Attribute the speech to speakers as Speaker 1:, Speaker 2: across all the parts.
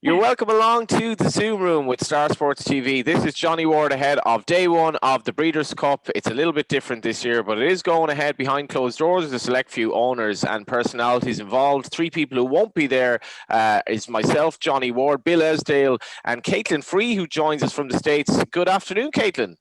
Speaker 1: You're welcome along to the Zoom room with Star Sports TV. This is Johnny Ward ahead of day one of the Breeders' Cup. It's a little bit different this year, but it is going ahead behind closed doors. There's a select few owners and personalities involved. Three people who won't be there is myself, Johnny Ward, Bill Esdaile, and Kaitlin Free, who joins us from the States. Good afternoon, Kaitlin.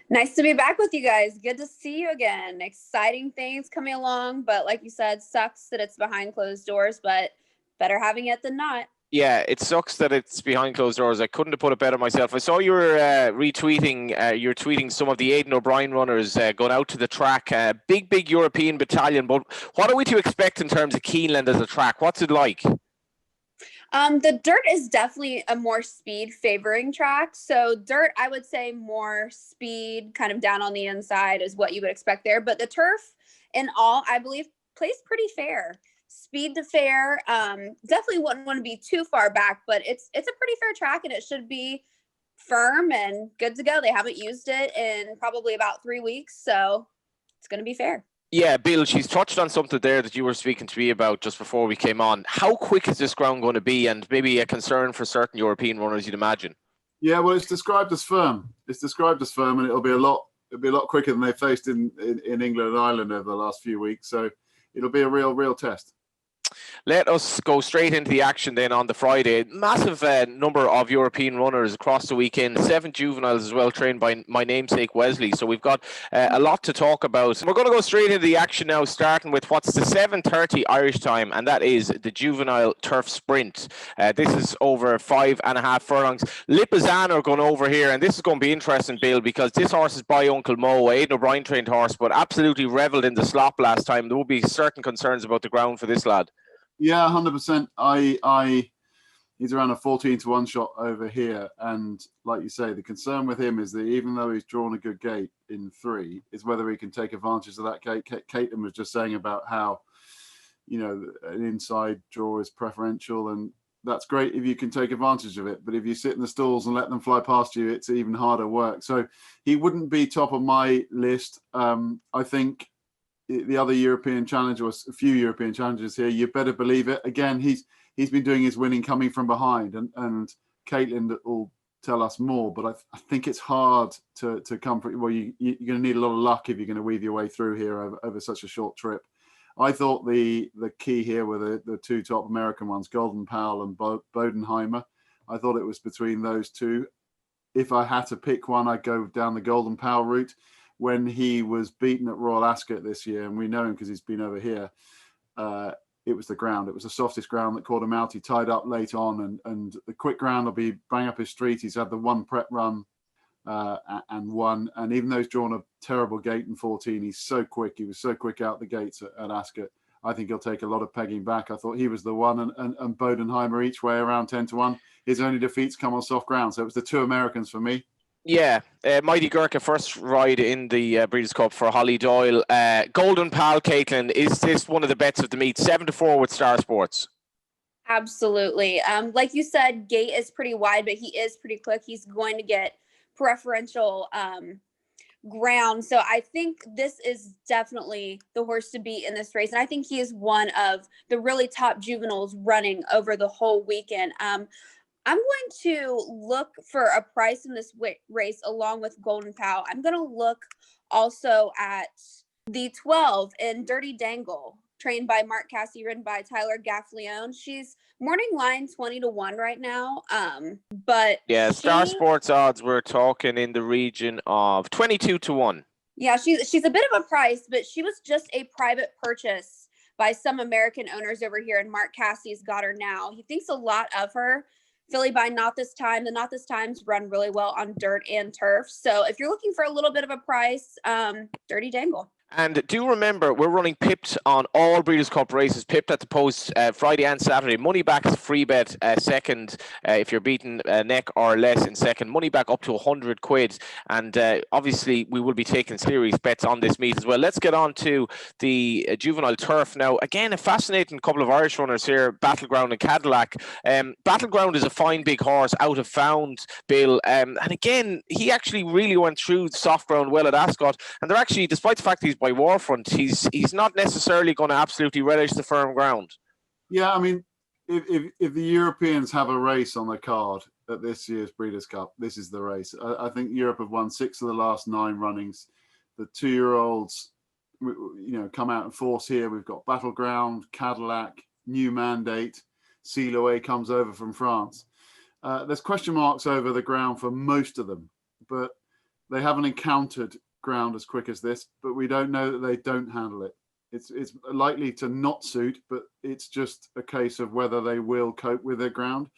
Speaker 2: Nice to be back with you guys. Good to see you again. Exciting things coming along, but like you said, sucks that it's behind closed doors, but better having it than not.
Speaker 1: Yeah, it sucks that it's behind closed doors. I couldn't have put it better myself. I saw you were retweeting, you're tweeting some of the Aidan O'Brien runners going out to the track. Big European battalion, but what are we to expect in terms of Keeneland as a track? What's it like?
Speaker 2: The dirt is definitely a more speed favoring track. So dirt, I would say more speed kind of down on the inside is what you would expect there. But the turf in all, I believe, plays pretty fair. Speed to fair. Definitely wouldn't want to be too far back, but it's a pretty fair track and it should be firm and good to go. They haven't used it in probably about 3 weeks, so it's going to be fair.
Speaker 1: Yeah, Bill, she's touched on something there that you were speaking to me about just before we came on. How quick is this ground going to be, and maybe a concern for certain European runners, you'd imagine?
Speaker 3: Yeah, well, it's described as firm. It's described as firm, and it'll be a lot quicker than they've faced in England and Ireland over the last few weeks. So it'll be a real test.
Speaker 1: Let us go straight into the action then on the Friday. Massive number of European runners across the weekend. 7 juveniles as well, trained by my namesake Wesley. So we've got a lot to talk about. We're going to go straight into the action now, starting with what's the 7:30 Irish time, and that is the Juvenile Turf Sprint. This is over 5.5 furlongs. Lipizan are going over here, and this is going to be interesting, Bill, because this horse is by Uncle Mo, Aidan O'Brien trained horse, but absolutely revelled in the slop last time. There will be certain concerns about the ground for this lad.
Speaker 3: Yeah, 100%. He's around a 14-1 shot over here, and like you say, the concern with him is that even though he's drawn a good gate in 3, is whether he can take advantage of that gate. Kaitlin was just saying about how, an inside draw is preferential, and that's great if you can take advantage of it. But if you sit in the stalls and let them fly past you, it's even harder work. So he wouldn't be top of my list. I think the other European challenger, or a few European challengers here, you better believe it. Again, he's been doing his winning coming from behind, and Kaitlin will tell us more. But I think it's hard to come from. Well, you're going to need a lot of luck if you're going to weave your way through here over such a short trip. I thought the key here were the two top American ones, Golden Powell and Bodenheimer. I thought it was between those two. If I had to pick one, I'd go down the Golden Powell route. When he was beaten at Royal Ascot this year, and we know him because he's been over here, it was the ground. It was the softest ground that caught him out. He tied up late on, and the quick ground will be bang up his street. He's had the one prep run and won. And even though he's drawn a terrible gate in 14, he's so quick. He was so quick out the gates at Ascot. I think he'll take a lot of pegging back. I thought he was the one, and Bodenheimer each way around 10-1. His only defeats come on soft ground. So it was the two Americans for me.
Speaker 1: Yeah, Mighty Gurkha first ride in the Breeders' Cup for Holly Doyle. Golden Pal, Kaitlin, is this one of the bets of the meet? 7-4 with Star Sports.
Speaker 2: Absolutely. Like you said, gate is pretty wide, but he is pretty quick. He's going to get preferential ground. So I think this is definitely the horse to beat in this race. And I think he is one of the really top juveniles running over the whole weekend. I'm going to look for a price in this race along with Golden Powell. I'm going to look also at the 12 in Dirty Dangle, trained by Mark Cassidy, ridden by Tyler Gaffleone. She's morning line 20-1 right now. But
Speaker 1: yeah, Star Sports odds, we're talking in the region of 22-1.
Speaker 2: Yeah, she's a bit of a price, but she was just a private purchase by some American owners over here, and Mark Cassidy's got her now. He thinks a lot of her. Filly by Not This Time. The Not This Times run really well on dirt and turf. So if you're looking for a little bit of a price, Dirty Dangle.
Speaker 1: And do remember, we're running pipped on all Breeders' Cup races, pipped at the post Friday and Saturday. Money back is a free bet second if you're beaten neck or less in second. Money back up to 100 quid. And obviously, we will be taking serious bets on this meet as well. Let's get on to the Juvenile Turf now. Again, a fascinating couple of Irish runners here, Battleground and Cadillac. Battleground is a fine big horse, out of found, Bill. And again, he actually really went through the soft ground well at Ascot. And they're actually, despite the fact he's by Warfront, he's not necessarily going to absolutely relish the firm ground.
Speaker 3: Yeah, I mean, if the Europeans have a race on the card at this year's Breeders' Cup, this is the race. I think Europe have won 6 of the last 9 runnings. The 2-year-olds, come out in force here. We've got Battleground, Cadillac, New Mandate. Silouet comes over from France. There's question marks over the ground for most of them, but they haven't encountered ground as quick as this. But we don't know that they don't handle it. It's likely to not suit, but it's just a case of whether they will cope with their ground.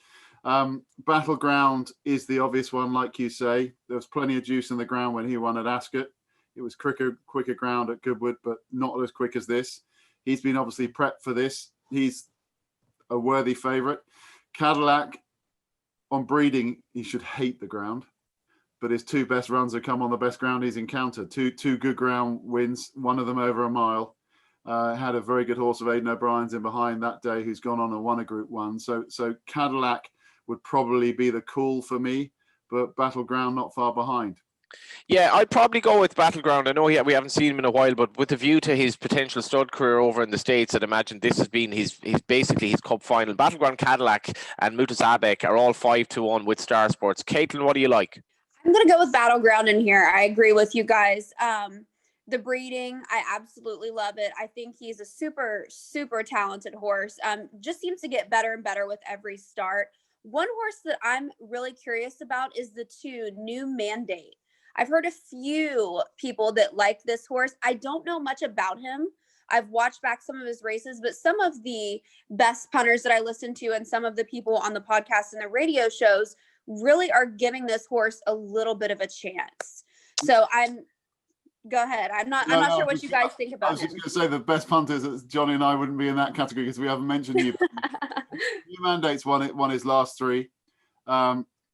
Speaker 3: Battleground is the obvious one, like you say. There was plenty of juice in the ground when he won at Ascot. It was quicker ground at Goodwood, but not as quick as this. He's been obviously prepped for this. He's a worthy favourite. Cadillac, on breeding, he should hate the ground, but his 2 best runs have come on the best ground he's encountered. Two good ground wins, one of them over a mile. Had a very good horse of Aidan O'Brien's in behind that day, who's gone on and won a Group 1. So Cadillac would probably be the call for me, but Battleground not far behind.
Speaker 1: Yeah, I'd probably go with Battleground. I know we haven't seen him in a while, but with the view to his potential stud career over in the States, I'd imagine this has been his basically his cup final. Battleground, Cadillac and Mutasabek are all 5-1 with Star Sports. Kaitlin, what do you like?
Speaker 2: I'm going to go with Battleground in here. I agree with you guys. The breeding, I absolutely love it. I think he's a super, super talented horse. Just seems to get better and better with every start. One horse that I'm really curious about is the 2 New Mandate. I've heard a few people that like this horse. I don't know much about him. I've watched back some of his races, but some of the best punters that I listen to and some of the people on the podcast and the radio shows really are giving this horse a little bit of a chance. So go ahead. I'm not sure what you guys think about
Speaker 3: I was just going to say the best punters, Johnny and I wouldn't be in that category because we haven't mentioned you. New Mandate's won his last 3.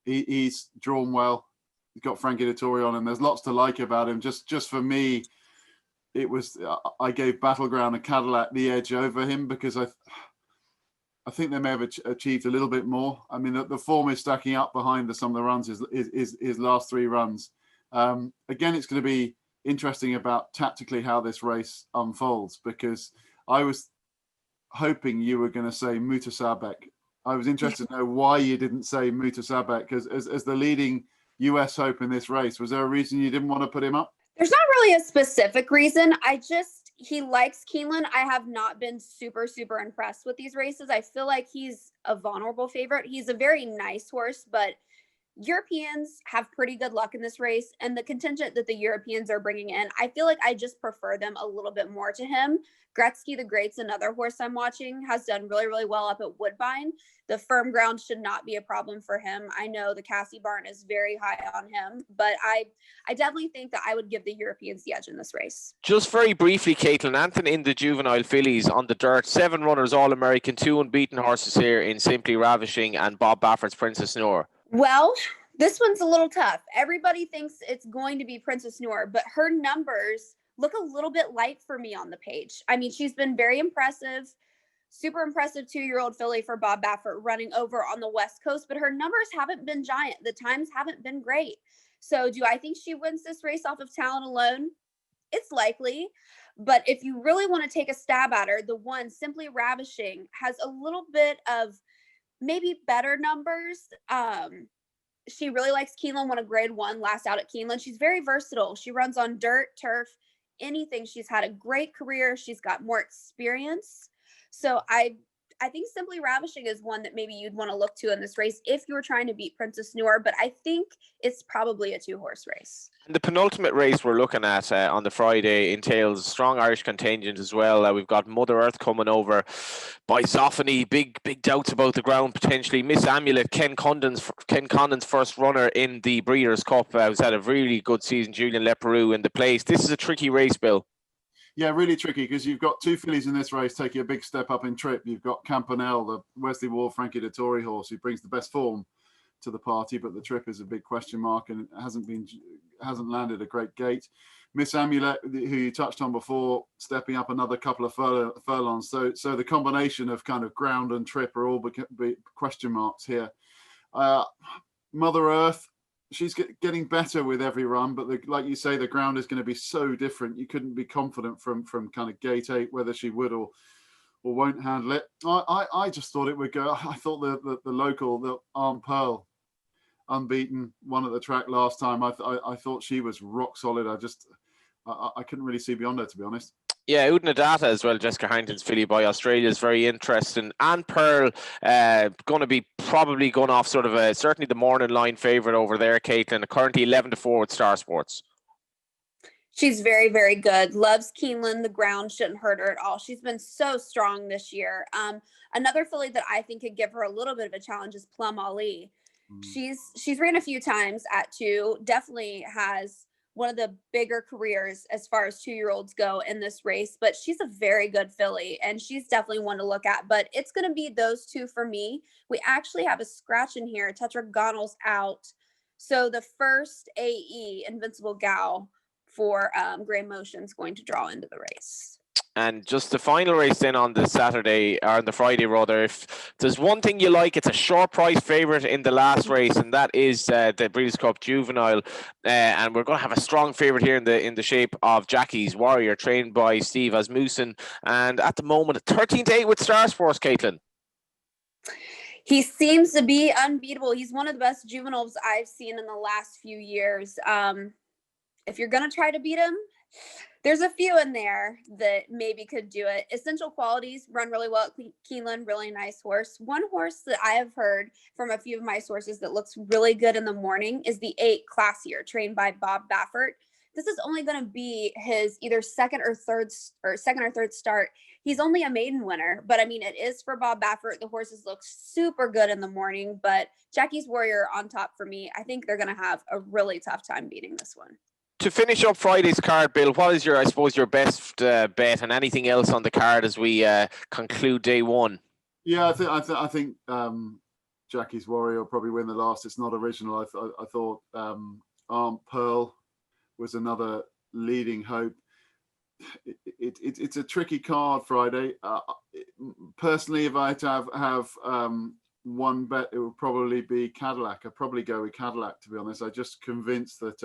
Speaker 3: He's drawn well. He's got Frankie Dettori on him. There's lots to like about him. Just for me, it was I gave Battleground and Cadillac the edge over him because I think they may have achieved a little bit more. I mean, the form is stacking up behind some of the runs. His last 3 runs. Again, it's going to be interesting about tactically how this race unfolds because I was hoping you were going to say Mutasabek. I was interested to know why you didn't say Mutasabek because as the leading US hope in this race, was there a reason you didn't want to put him up?
Speaker 2: There's not really a specific reason. He likes Keeneland. I have not been super, super impressed with these races. I feel like he's a vulnerable favorite. He's a very nice horse, but Europeans have pretty good luck in this race. And the contingent that the Europeans are bringing in, I feel like I just prefer them a little bit more to him. Gretzky the Great's another horse I'm watching, has done really, really well up at Woodbine. The firm ground should not be a problem for him. I know the Cassie Barn is very high on him, but I definitely think that I would give the Europeans the edge in this race.
Speaker 1: Just very briefly, Kaitlin, Anthony in the Juvenile fillies on the dirt, 7 runners All-American, 2 unbeaten horses here in Simply Ravishing and Bob Baffert's Princess Noor.
Speaker 2: Well, this one's a little tough. Everybody thinks it's going to be Princess Noor, but her numbers look a little bit light for me on the page. I mean, she's been very impressive, super impressive 2-year-old filly for Bob Baffert running over on the West Coast, but her numbers haven't been giant. The times haven't been great. So do I think she wins this race off of talent alone? It's likely. But if you really want to take a stab at her, the one Simply Ravishing has a little bit of maybe better numbers. She really likes Keeneland, won a grade 1 last out at Keeneland. She's very versatile. She runs on dirt, turf, anything. She's had a great career. She's got more experience. So I think Simply Ravishing is one that maybe you'd want to look to in this race if you were trying to beat Princess Noor, but I think it's probably a 2-horse race.
Speaker 1: The penultimate race we're looking at on the Friday entails strong Irish contingent as well. We've got Mother Earth coming over by Zoffany. Big doubts about the ground potentially. Miss Amulet, Ken Condon's first runner in the Breeders' Cup, who's had a really good season. Julian Leperoux in the place. This is a tricky race, Bill.
Speaker 3: Yeah, really tricky because you've got 2 fillies in this race taking a big step up in trip. You've got Campanelle, the Wesley Ward, Frankie Dettori horse, who brings the best form to the party, but the trip is a big question mark and hasn't landed a great gate. Miss Amulet, who you touched on before, stepping up another couple of furlongs. So the combination of kind of ground and trip are all question marks here. Mother Earth, she's getting better with every run, but like you say, the ground is going to be so different. You couldn't be confident from kind of gate 8 whether she would or won't handle it. I just thought it would go. I thought the local, the Aunt Pearl, unbeaten, won at the track last time. I thought she was rock solid. I couldn't really see beyond her, to be honest.
Speaker 1: Yeah, Udnadata as well, Jessica Harrington's filly by Australia, is very interesting. And Pearl, going to be probably going off sort of certainly the morning line favourite over there, Kaitlin, currently 11-4 with Star Sports.
Speaker 2: She's very, very good. Loves Keeneland. The ground shouldn't hurt her at all. She's been so strong this year. Another filly that I think could give her a little bit of a challenge is Plum Ali. She's ran a few times at 2, definitely has one of the bigger careers as far as 2-year-olds go in this race, but she's a very good filly and she's definitely one to look at. But it's going to be those 2 for me. We actually have a scratch in here. Tetragonal's out. So the first AE, Invincible Gal, for Grey Motion's going to draw into the race. And
Speaker 1: just the final race then on the Saturday, or on the Friday rather, if there's one thing you like, it's a short price favourite in the last race, and that is the Breeders' Cup Juvenile. And we're going to have a strong favourite here in the shape of Jackie's Warrior, trained by Steve Asmussen. And at the moment, 13-8 with Star Sports, Kaitlin.
Speaker 2: He seems to be unbeatable. He's one of the best juveniles I've seen in the last few years. If you're going to try to beat him, there's a few in there that maybe could do it. Essential Qualities run really well at Keeneland, really nice horse. One horse that I have heard from a few of my sources that looks really good in the morning is the 8 Classier, trained by Bob Baffert. This is only going to be his either second or third start. He's only a maiden winner, but I mean, it is for Bob Baffert. The horses look super good in the morning, but Jackie's Warrior on top for me. I think they're going to have a really tough time beating this one.
Speaker 1: To finish up Friday's card, Bill, what is your best bet, and anything else on the card as we conclude day 1?
Speaker 3: Yeah, I think Jackie's Warrior will probably win the last. It's not original. I thought Aunt Pearl was another leading hope. It's a tricky card Friday. Personally, if I had to have one bet, it would probably be Cadillac. I'd probably go with Cadillac, to be honest. I'm just convinced that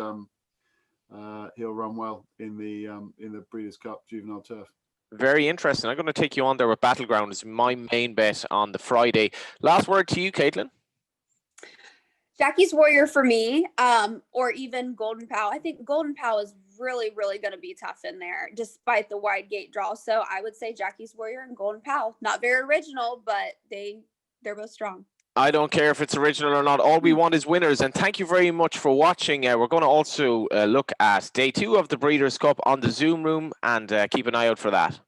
Speaker 3: he'll run well in the Breeders' Cup Juvenile Turf.
Speaker 1: Very interesting. I'm going to take you on there with Battleground as my main bet on the Friday. Last word to you, Kaitlin.
Speaker 2: Jackie's Warrior for me, or even Golden Pal. I think Golden Pal is really, really going to be tough in there, despite the wide gate draw. So I would say Jackie's Warrior and Golden Pal. Not very original, but they're both strong.
Speaker 1: I don't care if it's original or not. All we want is winners. And thank you very much for watching. We're going to also look at day 2 of the Breeders' Cup on the Zoom room, and keep an eye out for that.